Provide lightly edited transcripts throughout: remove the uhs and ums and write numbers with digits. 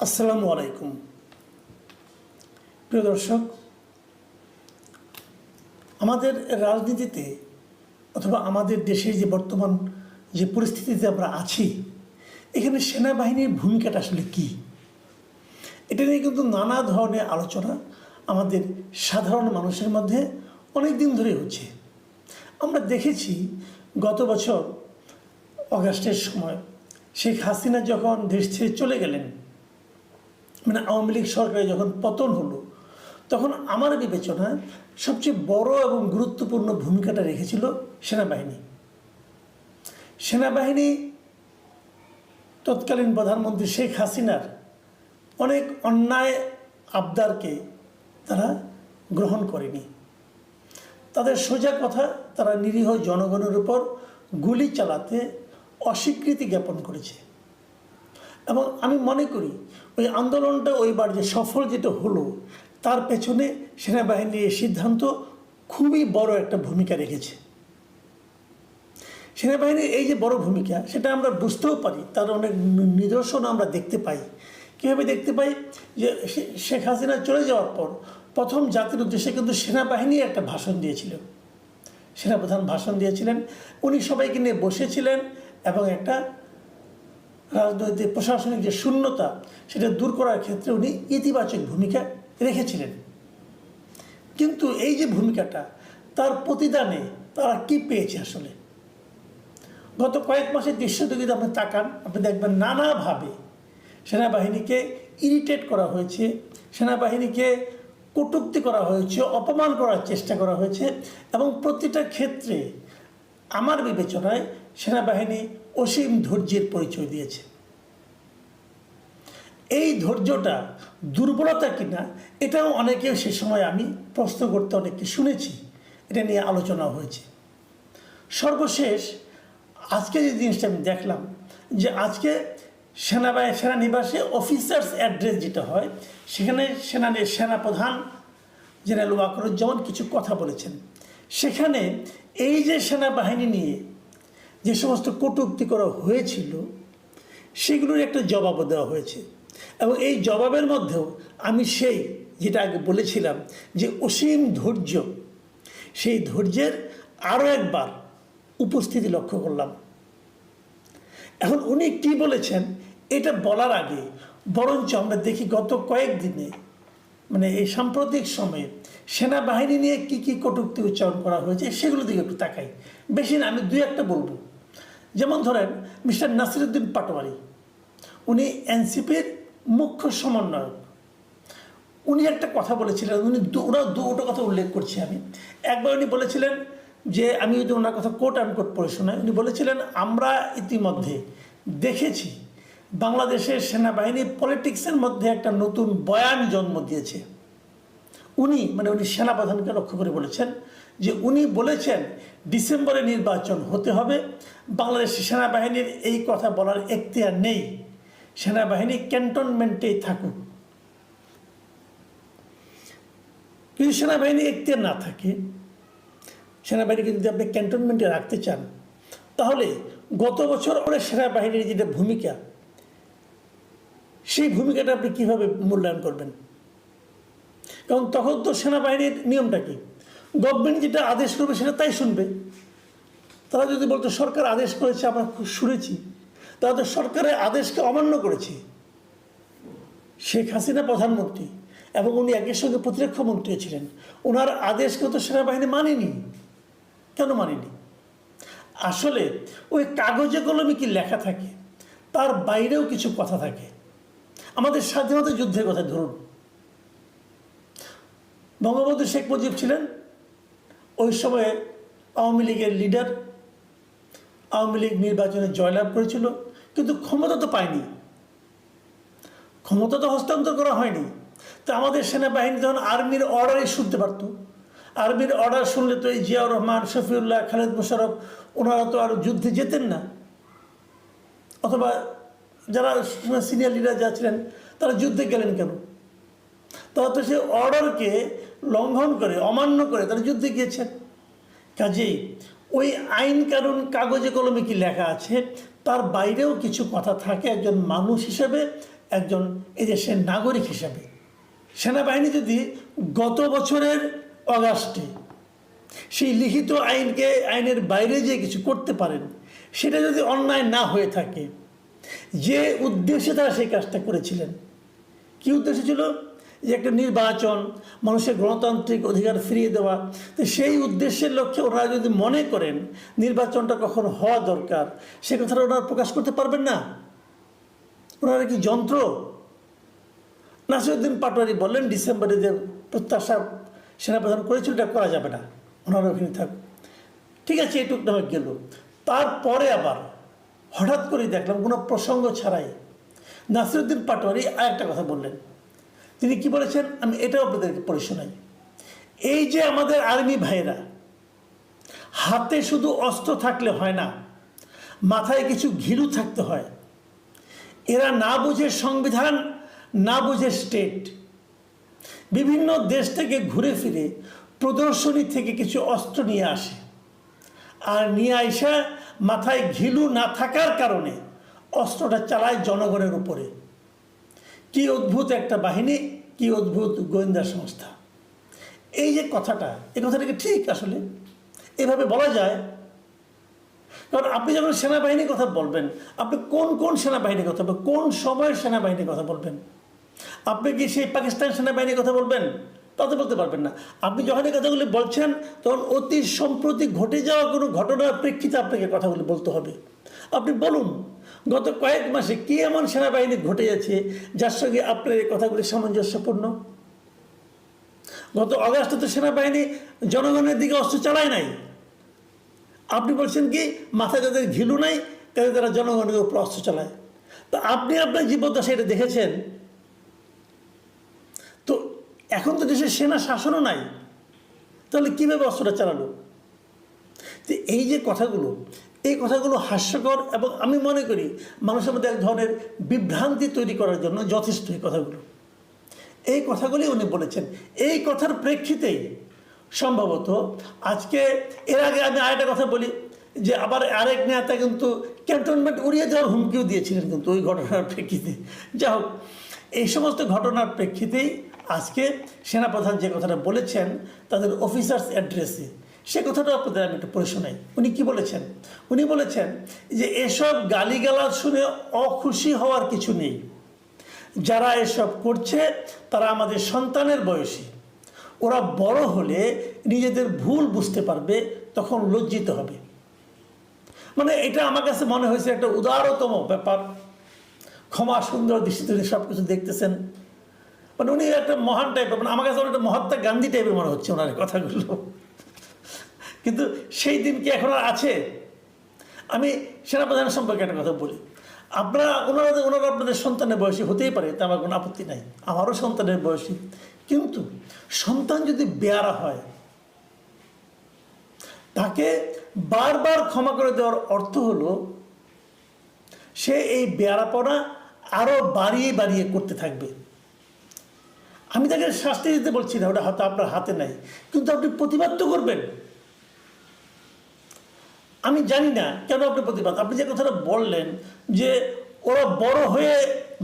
আসসালামু আলাইকুম প্রিয় দর্শক, আমাদের রাজনীতিতে অথবা আমাদের দেশের যে বর্তমান যে পরিস্থিতিতে আমরা আছি, এখানে সেনাবাহিনীর ভূমিকাটা আসলে কী, এটা নিয়ে কিন্তু নানা ধরনের আলোচনা আমাদের সাধারণ মানুষের মধ্যে অনেক দিন ধরে হচ্ছে। আমরা দেখেছি গত বছর অগাস্টের সময় শেখ হাসিনা যখন দেশ ছেড়ে চলে গেলেন, মানে আওয়ামী লীগ সরকারের যখন পতন হলো, তখন আমার বিবেচনায় সবচেয়ে বড় এবং গুরুত্বপূর্ণ ভূমিকাটা রেখেছিল সেনাবাহিনী। সেনাবাহিনী তৎকালীন প্রধানমন্ত্রী শেখ হাসিনার অনেক অন্যায় আবদারকে তারা গ্রহণ করেনি। তাদের সোজা কথা, তারা নিরীহ জনগণের উপর গুলি চালাতে অস্বীকৃতি জ্ঞাপন করেছে। এবং আমি মনে করি ওই আন্দোলনটা ওইবার যে সফল যেটা হলো, তার পেছনে সেনাবাহিনীর এই সিদ্ধান্ত খুবই বড় একটা ভূমিকা রেখেছে। সেনাবাহিনীর এই যে বড় ভূমিকা, সেটা আমরা বুঝতেও পারি, তার অনেক নিদর্শন আমরা দেখতে পাই। কীভাবে দেখতে পাই? যে শেখ হাসিনা চলে যাওয়ার পর প্রথম জাতির উদ্দেশ্যে কিন্তু সেনাবাহিনী একটা ভাষণ দিয়েছিল, সেনাপ্রধান ভাষণ দিয়েছিলেন। উনি সবাইকে নিয়ে বসেছিলেন এবং একটা রাজনৈতিক প্রশাসনিক যে শূন্যতা, সেটা দূর করার ক্ষেত্রে উনি ইতিবাচক ভূমিকা রেখেছিলেন। কিন্তু এই যে ভূমিকাটা, তার প্রতিদানে তারা কী পেয়েছে আসলে? গত কয়েক মাসের দৃশ্যটা যদি আপনি তাকান, আপনি দেখবেন নানাভাবে সেনাবাহিনীকে ইরিটেট করা হয়েছে, সেনাবাহিনীকে কটূক্তি করা হয়েছে, অপমান করার চেষ্টা করা হয়েছে। এবং প্রতিটা ক্ষেত্রে আমার বিবেচনায় সেনাবাহিনী অসীম ধৈর্যের পরিচয় দিয়েছে। এই ধৈর্যটা দুর্বলতা কিনা, এটাও অনেকে সে সময় আমি প্রশ্ন করতে অনেককে শুনেছি, এটা নিয়ে আলোচনা হয়েছে। সর্বশেষ আজকে যে জিনিসটা আমি দেখলাম, যে আজকে সেনানিবাসে অফিসার্স অ্যাড্রেস যেটা হয়, সেখানে সেনাপ্রধান জেনারেল ওয়াকারুজ্জামান কিছু কথা বলেছেন। সেখানে এই যে সেনাবাহিনী নিয়ে যে সমস্ত কটূক্তি করা হয়েছিল, সেগুলোর একটা জবাবও দেওয়া হয়েছে। এবং এই জবাবের মধ্যেও আমি সেই যেটা আগে বলেছিলাম যে অসীম ধৈর্য, সেই ধৈর্যের আরও একবার উপস্থিতি লক্ষ্য করলাম। এখন উনি কী বলেছেন এটা বলার আগে বরঞ্চ আমরা দেখি গত কয়েকদিনে, মানে এই সাম্প্রতিক সময়ে সেনাবাহিনী নিয়ে কী কী কটূক্তি উচ্চারণ করা হয়েছে, সেগুলো দিকে একটু তাকাই। বেশি না, আমি দুই একটা বলবো। যেমন ধরেন মিস্টার নাসিরউদ্দিন পাটোয়ারি, উনি এনসিপির মুখ্য সমন্বয়ক। উনি একটা কথা বলেছিলেন, দুটো কথা উল্লেখ করছি আমি। একবার উনি বলেছিলেন যে, আমি যদি ওনার কথা কোট আনকোট পড়ে শোনাই, উনি বলেছিলেন, আমরা ইতিমধ্যে দেখেছি বাংলাদেশের সেনাবাহিনী পলিটিক্সের মধ্যে একটা নতুন বয়ান জন্ম দিয়েছে। উনি সেনাপ্রধানকে লক্ষ্য করে বলেছেন যে, উনি বলেছেন ডিসেম্বরে নির্বাচন হতে হবে, বাংলাদেশের সেনাবাহিনীর এই কথা বলার এখতিয়ার নেই, সেনাবাহিনী ক্যান্টনমেন্টেই থাকুক। যদি সেনাবাহিনী এখতিয়ার না থাকে, সেনাবাহিনীকে যদি আপনি ক্যান্টনমেন্টে রাখতে চান, তাহলে গত বছর অনেক সেনাবাহিনীর যেটা ভূমিকা, সেই ভূমিকাটা আপনি কীভাবে মূল্যায়ন করবেন? কারণ তখন তো সেনাবাহিনীর নিয়মটা কি, গভর্নমেন্ট যেটা আদেশ করবে সেটা তাই শুনবে। তারা যদি বলতো সরকার আদেশ করেছে, আমরা খুব শুনেছি, তারা তো সরকারের আদেশকে অমান্য করেছে। শেখ হাসিনা প্রধানমন্ত্রী এবং উনি একই সঙ্গে প্রতিরক্ষা মন্ত্রী ছিলেন, ওনার আদেশকেও তো সেনাবাহিনী মানেনি। কেন মানেনি? আসলে ওই কাগজে কলমে কি লেখা থাকে, তার বাইরেও কিছু কথা থাকে। আমাদের স্বাধীনতা যুদ্ধের কথা ধরুন, বঙ্গবন্ধু শেখ মুজিব ছিলেন ওই সময়ে আওয়ামী লীগের লিডার। আওয়ামী লীগ নির্বাচনে জয়লাভ করেছিল, কিন্তু ক্ষমতা তো পায়নি, ক্ষমতা তো হস্তান্তর করা হয়নি। তো আমাদের সেনাবাহিনী যখন আর্মির অর্ডারই শুনতে পারত, আর্মির অর্ডার শুনলে তো এই জিয়াউর রহমান, শফিউল্লাহ, খালেদ মোশাররফ, ওনারা তো আর যুদ্ধে যেতেন না। অথবা যারা সিনিয়র লিডার যা ছিলেন, তারা যুদ্ধে গেলেন কেন? তারা তো সেই অর্ডারকে লঙ্ঘন করে, অমান্য করে তারা যুদ্ধে গিয়েছেন। কাজেই ওই আইন কানুন কাগজে কলমে কি লেখা আছে, তার বাইরেও কিছু কথা থাকে একজন মানুষ হিসেবে একজন এদেশের নাগরিক হিসাবে সেনাবাহিনী যদি গত বছরের অগাস্টে সেই লিখিত আইনের বাইরে যে কিছু করতে পারেন, সেটা যদি অন্যায় না হয়ে থাকে, যে উদ্দেশ্যে তারা সেই কাজটা করেছিলেন, কী উদ্দেশ্য ছিল? যে একটা নির্বাচন, মানুষের গণতান্ত্রিক অধিকার ফিরিয়ে দেওয়া। তো সেই উদ্দেশ্যের লক্ষ্যে ওনারা যদি মনে করেন নির্বাচনটা কখন হওয়া দরকার, সে কথাটা ওনারা প্রকাশ করতে পারবেন না? ওনারা কি যন্ত্র? নাসিরউদ্দিন পাটোয়ারি বললেন ডিসেম্বরে যে প্রত্যাশা সেনাপ্রধান করেছিল এটা করা যাবে না, ওনারা ওখানে থাক। ঠিক আছে, এটুক না গেল। তারপরে আবার হঠাৎ করে দেখলাম কোনো প্রসঙ্গ ছাড়াই নাসিরউদ্দিন পাটোয়ারি আরেকটা কথা বললেন। তিনি কি বলেছেন আমি এটাও আপনাদেরকে পড়ে শোনাই। এই যে আমাদের আর্মি ভাইরা হাতে শুধু অস্ত্র থাকলে হয় না, মাথায় কিছু ঘিলু থাকতে হয়। এরা না বুঝে সংবিধান, না বুঝে স্টেট, বিভিন্ন দেশ থেকে ঘুরে ফিরে প্রদর্শনী থেকে কিছু অস্ত্র নিয়ে আসে, আর নিয়ে আইসা মাথায় ঘিলু না থাকার কারণে অস্ত্রটা চালায় জনগণের উপরে। কি অদ্ভুত একটা বাহিনী, কি অদ্ভুত গোয়েন্দা সংস্থা। এই যে কথাটা, এই কথাটাকে ঠিক আসলে এভাবে বলা যায়। কারণ আপনি যখন সেনাবাহিনীর কথা বলবেন, আপনি কোন কোন সেনাবাহিনীর কথা বলবেন, কোন সময়ের সেনাবাহিনীর কথা বলবেন? আপনি কি সেই পাকিস্তান সেনাবাহিনীর কথা বলবেন? তা তো বলতে পারবেন না। আপনি যখন এই কথাগুলি বলছেন তখন অতি সম্প্রতি ঘটে যাওয়া কোনো ঘটনার প্রেক্ষিতে আপনাকে কথাগুলি বলতে হবে। আপনি বলুন গত কয়েক মাসে কী এমন সেনাবাহিনী ঘটে যাচ্ছে যার সঙ্গে আপনার এই কথাগুলি সামঞ্জস্যপূর্ণ? গত অগাস্টে তো সেনাবাহিনী জনগণের দিকে অস্ত্র চালায় নাই। আপনি বলছেন কি মাথায় যাদের ঘিলু নাই তারা জনগণের উপর অস্ত্র চালায়। তো আপনি আপনার জীবদ্দশায় এটা দেখেছেন। তো এখন তো দেশের সেনা শাসনও নাই, তাহলে কীভাবে অস্ত্রটা চালালো? তো এই যে কথাগুলো, এই কথাগুলো হাস্যকর এবং আমি মনে করি মানুষের মধ্যে এক ধরনের বিভ্রান্তি তৈরি করার জন্য যথেষ্ট এই কথাগুলো। এই কথাগুলি উনি বলেছেন। এই কথার প্রেক্ষিতেই সম্ভবত আজকে, এর আগে আমি আরেকটা কথা বলি যে আবার আরেক নেতা কিন্তু ক্যান্টনমেন্ট উড়িয়ে দেওয়ার হুমকিও দিয়েছিলেন কিন্তু ওই ঘটনার প্রেক্ষিতে। যা হোক, এই সমস্ত ঘটনার প্রেক্ষিতেই আজকে সেনাপ্রধান যে কথাটা বলেছেন তাদের অফিসার্স অ্যাড্রেসে, সে কথাটা আপনাদের আমি একটু পড়ে শোনাই। উনি কি বলেছেন? উনি বলেছেন যে এসব গালিগালাজ শুনে অখুশি হওয়ার কিছু নেই। যারা এসব করছে তারা আমাদের সন্তানের বয়সী। ওরা বড় হলে নিজেদের ভুল বুঝতে পারবে, তখন লজ্জিত হবে। মানে এটা আমার কাছে মনে হয়েছে একটা উদারতম ব্যাপার। ক্ষমা সুন্দর দৃষ্টিতে সব কিছু দেখতেছেন। মানে উনি একটা মহান টাইপের, মানে আমার কাছে একটা মহাত্মা গান্ধী টাইপের মনে হচ্ছে ওনার কথাগুলো। কিন্তু সেই দিন কি এখন আর আছে? আমি সেনাপ্রধানের সম্পর্কে একটা কথা বলি। ওনারা আপনাদের সন্তানের বয়সী হতেই পারে, তা আমার কোনো আপত্তি নাই, আমারও সন্তানের বয়সী। কিন্তু সন্তান যদি বেয়ারা হয়, তাকে বারবার ক্ষমা করে দেওয়ার অর্থ হলো সে এই বেয়ারাপনা আরও বাড়িয়ে বাড়িয়ে করতে থাকবে। আমি তাকে শাস্তি দিতে বলছি না, ওটা হয়তো আপনার হাতে নাই, কিন্তু আপনি প্রতিবাদ তো করবেন। আমি জানি না কেন আপনি প্রতিবাদ, আপনি যে কথাটা বললেন যে ওরা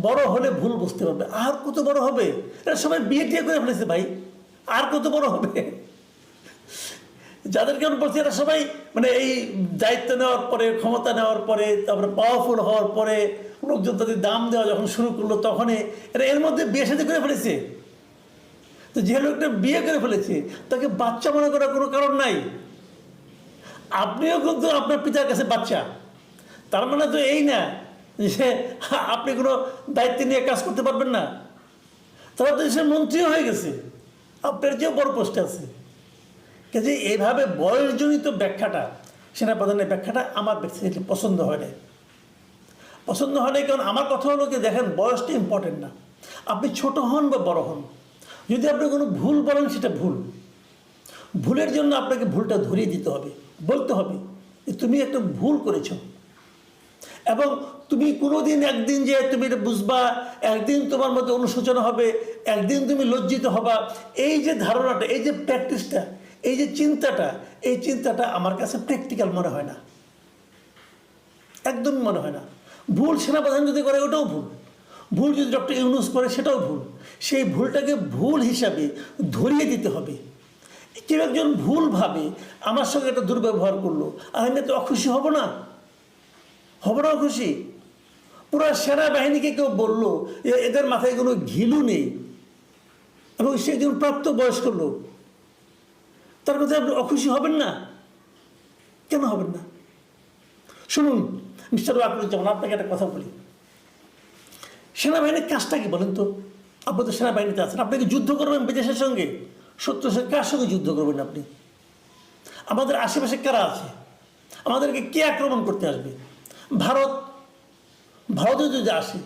বড় হলে ভুল বুঝতে পারবে। আর কত বড় হবে? এরা সবাই বিয়ে টিয়ে করে ফেলেছে ভাই, আর কত বড় হবে? যাদেরকে আমি বলছি এরা সবাই মানে এই দায়িত্ব নেওয়ার পরে, ক্ষমতা নেওয়ার পরে, তারপরে পাওয়ারফুল হওয়ার পরে, লোকজন তাদের দাম দেওয়া যখন শুরু করলো তখনই এরা এর মধ্যে বিয়ে সাথে করে ফেলেছে। তো যে লোকটা বিয়ে করে ফেলেছে তাকে বাচ্চা মনে করার কোনো কারণ নাই। আপনিও কিন্তু আপনার পিতার কাছে বাচ্চা। তার মানে তো এই না যে আপনি কোনো দায়িত্ব নিয়ে কাজ করতে পারবেন না। তারা তো দেশের মন্ত্রীও হয়ে গেছে, আপনার চেয়েও বড় পোস্টে আছে। কাজে এইভাবে বয়সজনিত ব্যাখ্যাটা, সেনাপ্রধানের ব্যাখ্যাটা আমার ব্যক্তিগত পছন্দ হয় না। পছন্দ হয় না কারণ আমার কথা হলো কি, দেখেন বয়সটা ইম্পর্টেন্ট না। আপনি ছোট হন বা বড় হন, যদি আপনি কোনো ভুল বলেন সেটা ভুল। ভুলের জন্য আপনাকে ভুলটা ধরিয়ে দিতে হবে, বলতে হবে যে তুমি একটা ভুল করেছ, এবং তুমি কোনোদিন একদিন যে তুমি এটা বুঝবা, একদিন তোমার মধ্যে অনুশোচনা হবে, একদিন তুমি লজ্জিত হবা। এই যে ধারণাটা, এই যে প্র্যাকটিসটা, এই যে চিন্তাটা, এই চিন্তাটা আমার কাছে প্র্যাকটিক্যাল মনে হয় না, একদমই মনে হয় না। ভুল সেনাপ্রধান যদি করে ওটাও ভুল, ভুল যদি ডক্টর ইউনূস করে সেটাও ভুল। সেই ভুলটাকে ভুল হিসাবে ধরিয়ে দিতে হবে। কেউ একজন ভুলভাবে আমার সঙ্গে একটা দুর্ব্যবহার করলো, আর আমি তো অখুশি হব না? হব না অখুশি? পুরো সেনাবাহিনীকে কেউ বললো এদের মাথায় কোনো ঘিলু নেই, এবং সে একজন প্রাপ্তবয়স্ক লোক, তার কথা আপনি অখুশি হবেন না? কেন হবেন না? শুনুন মিস্টার ওয়াকিরুজ্জামান, আপনাকে একটা কথা বলি। সেনাবাহিনীর কাজটা কি বলেন তো? আপনি তো সেনাবাহিনীতে আছেন, আপনি কি যুদ্ধ করবেন বিদেশের সঙ্গে? সত্য সে কার সঙ্গে যুদ্ধ করবেন আপনি? আমাদের আশেপাশে কারা আছে? আমাদেরকে কে আক্রমণ করতে আসবে? ভারত। ভারতে যদি আসে,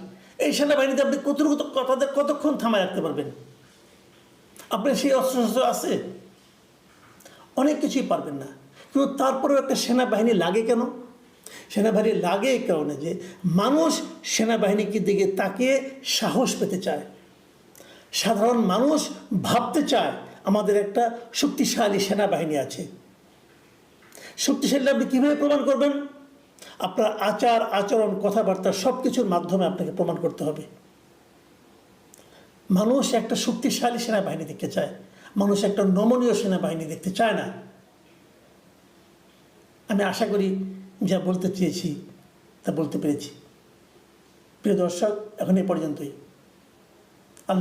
এই সেনাবাহিনীতে আপনি তাদের কতক্ষণ থামায় রাখতে পারবেন? আপনার সেই অস্ত্র আছে? অনেক কিছুই পারবেন না। কিন্তু তারপরেও একটা সেনাবাহিনী লাগে কেন? সেনাবাহিনী লাগে এই কারণে যে মানুষ সেনাবাহিনীকে দিকে তাকিয়ে সাহস পেতে চায়। সাধারণ মানুষ ভাবতে চায় আমাদের একটা শক্তিশালী সেনাবাহিনী আছে। শক্তিশালী আপনি কীভাবে প্রমাণ করবেন? আপনার আচার আচরণ কথাবার্তা সব কিছুর মাধ্যমে আপনাকে প্রমাণ করতে হবে। মানুষ একটা শক্তিশালী সেনাবাহিনী দেখতে চায়, মানুষ একটা নমনীয় সেনাবাহিনী দেখতে চায় না। আমি আশা করি যা বলতে চেয়েছি তা বলতে পেরেছি। প্রিয় দর্শক, এখন এই পর্যন্তই।